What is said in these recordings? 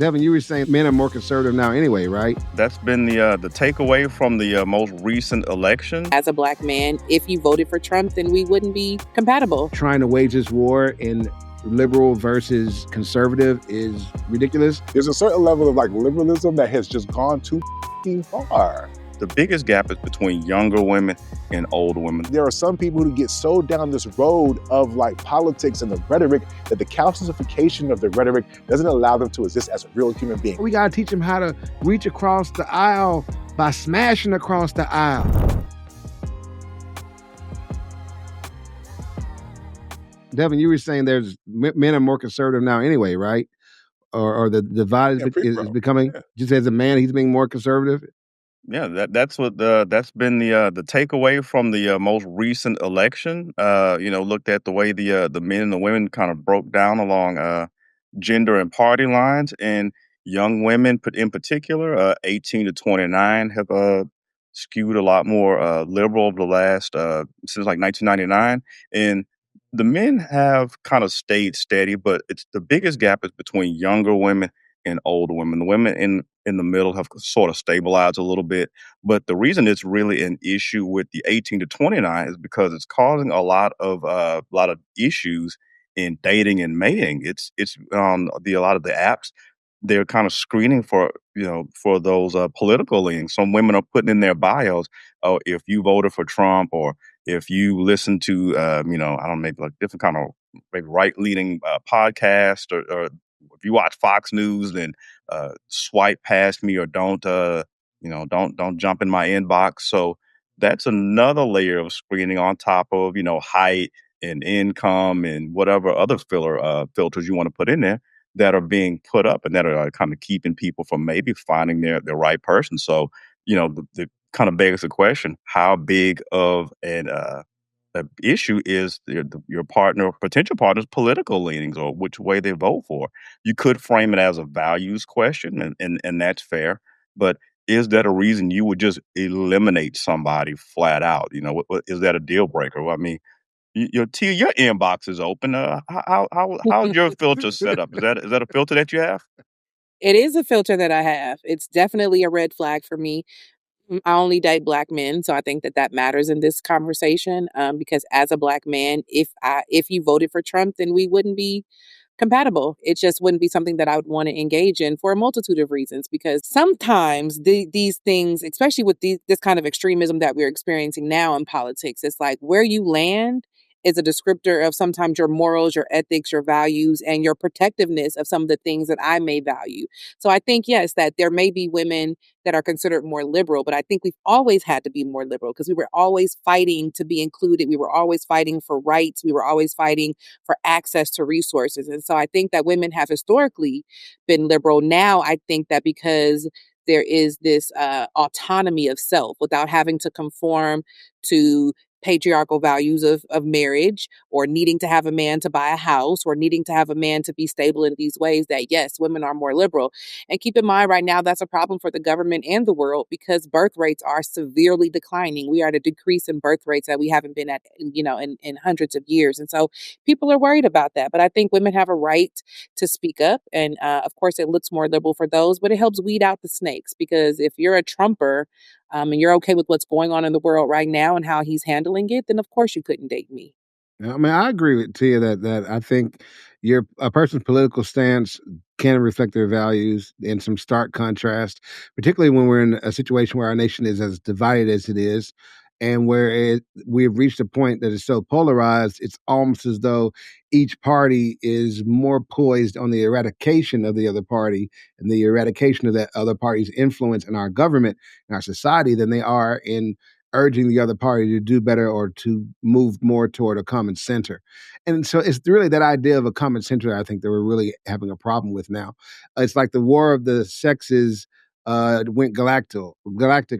Devin, you were saying men are more conservative now anyway, right? That's been the takeaway from the most recent election. As a black man, if you voted for Trump, then we wouldn't be compatible. Trying to wage this war in liberal versus conservative is ridiculous. There's a certain level of liberalism that has just gone too far. The biggest gap is between younger women and older women. There are some people who get so down this road of politics and the rhetoric that the calcification of the rhetoric doesn't allow them to exist as a real human being. We got to teach them how to reach across the aisle by smashing across the aisle. Devin, you were saying men are more conservative now anyway, right? Or the divide is becoming, just as a man, he's being more conservative? Yeah, that's been the takeaway from the most recent election. Looked at the way the men and the women kind of broke down along gender and party lines, and young women, in particular, 18 to 29, have skewed a lot more liberal over the last since 1999, and the men have kind of stayed steady, but it's the biggest gap is between younger women and older women. The women in the middle have sort of stabilized a little bit, but the reason it's really an issue with the 18 to 29 is because it's causing a lot of issues in dating and mating. It's on a lot of the apps. They're kind of screening for those political leanings. Some women are putting in their bios, oh, if you voted for Trump, or if you listen to I don't know, maybe different kind of maybe right leaning podcast, or if you watch Fox News, then swipe past me, or don't jump in my inbox. So that's another layer of screening on top of height and income and whatever other filters you want to put in there that are being put up, and that are kind of keeping people from maybe finding their right person. So the kind of begs the question: how big of an issue is your potential partner's political leanings, or which way they vote for? You could frame it as a values question, and that's fair. But is that a reason you would just eliminate somebody flat out? Is that a deal breaker? Well, I mean, your inbox is open. How's your filter set up? Is that a filter that you have? It is a filter that I have. It's definitely a red flag for me. I only date black men, so I think that matters in this conversation. Because as a black man, if you voted for Trump, then we wouldn't be compatible. It just wouldn't be something that I would want to engage in for a multitude of reasons. Because sometimes these things, especially with this kind of extremism that we're experiencing now in politics, it's like where you land is a descriptor of sometimes your morals, your ethics, your values, and your protectiveness of some of the things that I may value. So I think, yes, that there may be women that are considered more liberal, but I think we've always had to be more liberal because we were always fighting to be included. We were always fighting for rights. We were always fighting for access to resources. And so I think that women have historically been liberal. Now I think that because there is this autonomy of self without having to conform to patriarchal values of marriage, or needing to have a man to buy a house, or needing to have a man to be stable in these ways, that yes, women are more liberal. And keep in mind right now, that's a problem for the government and the world because birth rates are severely declining. We are at a decrease in birth rates that we haven't been at, in hundreds of years. And so people are worried about that. But I think women have a right to speak up. And of course, it looks more liberal for those, but it helps weed out the snakes, because if you're a Trumper, and you're okay with what's going on in the world right now and how he's handling it, then of course you couldn't date me. I mean, I agree with Tia that I think a person's political stance can reflect their values in some stark contrast, particularly when we're in a situation where our nation is as divided as it is, and where we've reached a point that is so polarized, it's almost as though each party is more poised on the eradication of the other party and the eradication of that other party's influence in our government and our society than they are in urging the other party to do better or to move more toward a common center. And so it's really that idea of a common center, I think, that we're really having a problem with now. It's like the war of the sexes went galactic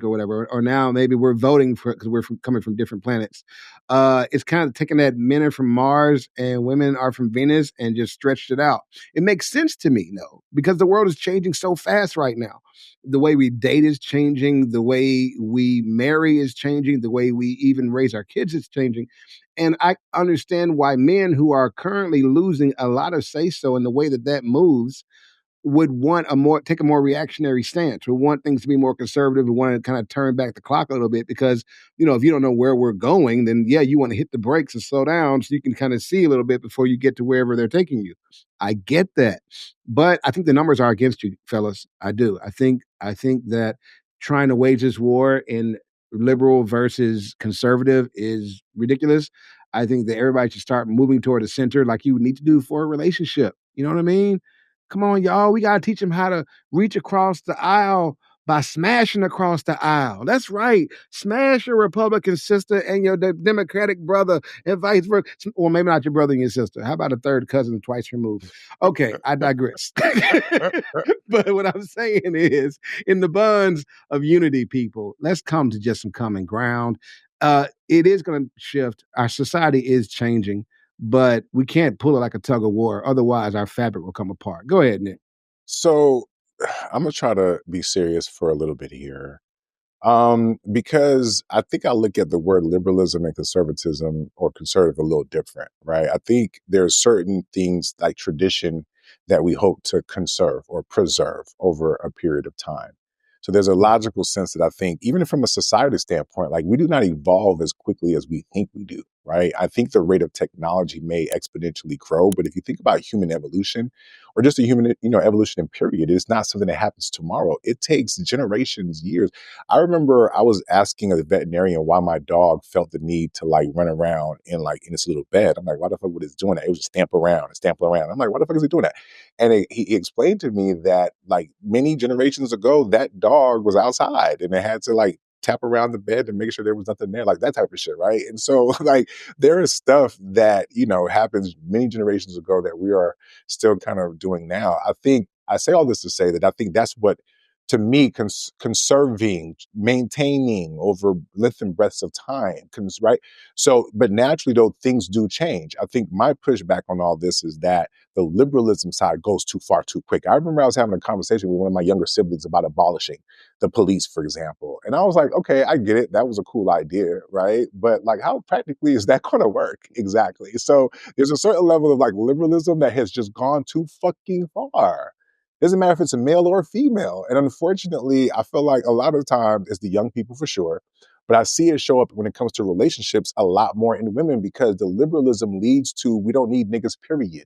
or whatever, or now maybe we're voting for, because we're coming from different planets. It's kind of taking that men are from Mars and women are from Venus and just stretched it out. It makes sense to me, though, because the world is changing so fast right now. The way we date is changing, the way we marry is changing, the way we even raise our kids is changing. And I understand why men who are currently losing a lot of say-so in the way that moves would want take a more reactionary stance, would want things to be more conservative, would want to kind of turn back the clock a little bit because, if you don't know where we're going, then yeah, you want to hit the brakes and slow down so you can kind of see a little bit before you get to wherever they're taking you. I get that. But I think the numbers are against you, fellas. I do. I think that trying to wage this war in liberal versus conservative is ridiculous. I think that everybody should start moving toward the center like you need to do for a relationship. You know what I mean? Come on, y'all. We got to teach them how to reach across the aisle by smashing across the aisle. That's right. Smash your Republican sister and your Democratic brother and vice versa. Or maybe not your brother and your sister. How about a third cousin twice removed? Okay, I digress. But what I'm saying is, in the bonds of unity, people, let's come to just some common ground. It is going to shift. Our society is changing, but we can't pull it like a tug of war. Otherwise, our fabric will come apart. Go ahead, Nick. So I'm gonna try to be serious for a little bit here. Because I think I look at the word liberalism and conservatism or conservative a little different, right? I think there's certain things like tradition that we hope to conserve or preserve over a period of time. So there's a logical sense that I think, even from a society standpoint, like we do not evolve as quickly as we think we do, right? I think the rate of technology may exponentially grow, but if you think about human evolution or just a human, evolution in period, it's not something that happens tomorrow. It takes generations, years. I remember I was asking a veterinarian why my dog felt the need to like run around in its little bed. I'm like, why the fuck would it doing that? It was just stamp around and stamp around. I'm like, why the fuck is it doing that? And he explained to me that like many generations ago, that dog was outside and it had to like tap around the bed to make sure there was nothing there, like that type of shit, right? And so like there is stuff that, happens many generations ago that we are still kind of doing now. I think I say all this to say that I think that's what to me, conserving, maintaining over length and breadths of time, right? So, but naturally, though, things do change. I think my pushback on all this is that the liberalism side goes too far too quick. I remember I was having a conversation with one of my younger siblings about abolishing the police, for example. And I was like, okay, I get it. That was a cool idea, right? But like, how practically is that going to work exactly? So there's a certain level of like liberalism that has just gone too fucking far. Doesn't matter if it's a male or a female. And unfortunately, I feel like a lot of the time it's the young people for sure. But I see it show up when it comes to relationships a lot more in women because the liberalism leads to we don't need niggas, period.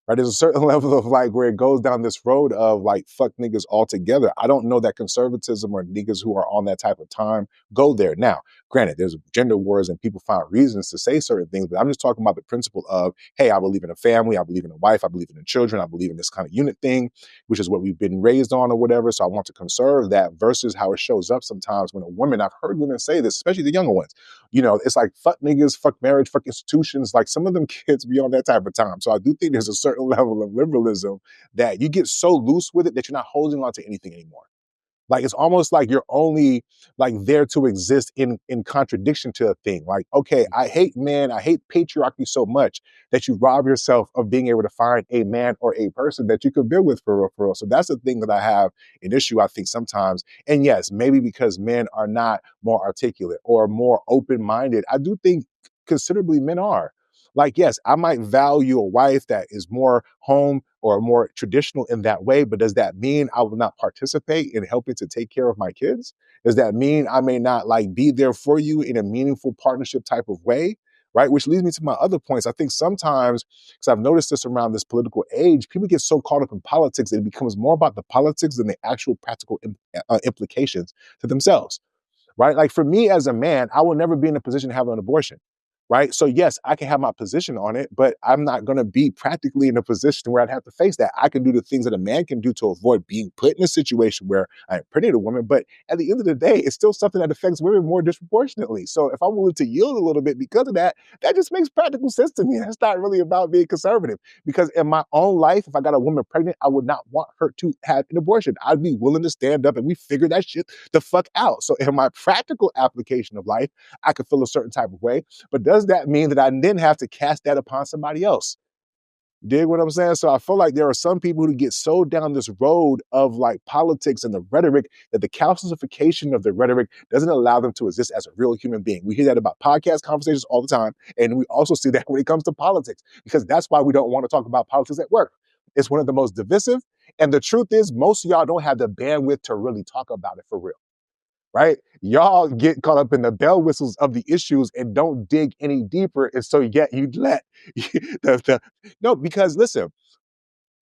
Right? There's a certain level of like where it goes down this road of like fuck niggas altogether. I don't know that conservatism or niggas who are on that type of time go there. Now, granted, there's gender wars and people find reasons to say certain things, but I'm just talking about the principle of, hey, I believe in a family, I believe in a wife, I believe in the children, I believe in this kind of unit thing, which is what we've been raised on or whatever. So I want to conserve that versus how it shows up sometimes when a woman, I've heard women say this, especially the younger ones, it's like fuck niggas, fuck marriage, fuck institutions. Like some of them kids be on that type of time. So I do think there's a certain level of liberalism that you get so loose with it that you're not holding on to anything anymore. Like it's almost like you're only like there to exist in contradiction to a thing. Like, okay, I hate patriarchy so much that you rob yourself of being able to find a man or a person that you could build with for real, for real. So that's the thing that I have an issue, I think, sometimes. And yes, maybe because men are not more articulate or more open-minded. I do think considerably men are. Like, yes, I might value a wife that is more home or more traditional in that way, but does that mean I will not participate in helping to take care of my kids? Does that mean I may not like be there for you in a meaningful partnership type of way? Right? Which leads me to my other points. I think sometimes, because I've noticed this around this political age, people get so caught up in politics that it becomes more about the politics than the actual practical implications to themselves. Right? Like for me as a man, I will never be in a position to have an abortion. Right. So, yes, I can have my position on it, but I'm not going to be practically in a position where I'd have to face that. I can do the things that a man can do to avoid being put in a situation where I impregnate a woman. But at the end of the day, it's still something that affects women more disproportionately. So if I'm willing to yield a little bit because of that, that just makes practical sense to me. That's not really about being conservative because in my own life, if I got a woman pregnant, I would not want her to have an abortion. I'd be willing to stand up and we figure that shit the fuck out. So in my practical application of life, I could feel a certain type of way. But does that mean that I then have to cast that upon somebody else? Dig what I'm saying? So I feel like there are some people who get so down this road of like politics and the rhetoric that the calcification of the rhetoric doesn't allow them to exist as a real human being. We hear that about podcast conversations all the time. And we also see that when it comes to politics, because that's why we don't want to talk about politics at work. It's one of the most divisive And the truth is, most of y'all don't have the bandwidth to really talk about it for real, right? Y'all get caught up in the bell whistles of the issues and don't dig any deeper. And so yet you let no, because listen,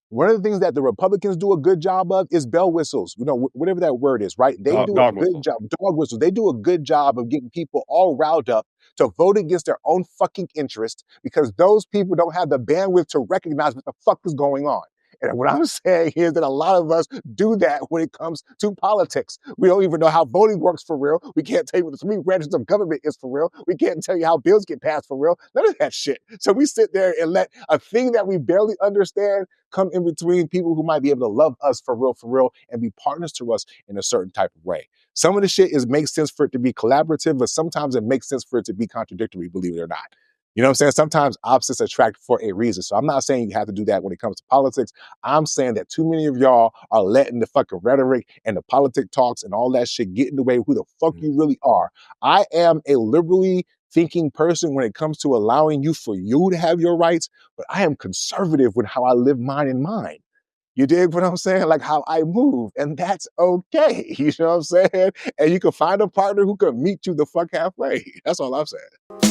one of the things that the Republicans do a good job of is bell whistles, whatever that word is, right? They do a Dog good whistle. job, dog whistles. They do a good job of getting people all riled up to vote against their own fucking interest because those people don't have the bandwidth to recognize what the fuck is going on. And what I'm saying is that a lot of us do that when it comes to politics. We don't even know how voting works for real. We can't tell you what the three branches of government is for real. We can't tell you how bills get passed for real. None of that shit. So we sit there and let a thing that we barely understand come in between people who might be able to love us for real, and be partners to us in a certain type of way. Some of the shit makes sense for it to be collaborative, but sometimes it makes sense for it to be contradictory, believe it or not. You know what I'm saying? Sometimes opposites attract for a reason. So I'm not saying you have to do that when it comes to politics. I'm saying that too many of y'all are letting the fucking rhetoric and the politic talks and all that shit get in the way of who the fuck you really are. I am a liberally thinking person when it comes to allowing you for you to have your rights, but I am conservative with how I live mine and mine. You dig what I'm saying? Like how I move, and that's okay. You know what I'm saying? And you can find a partner who can meet you the fuck halfway. That's all I'm saying.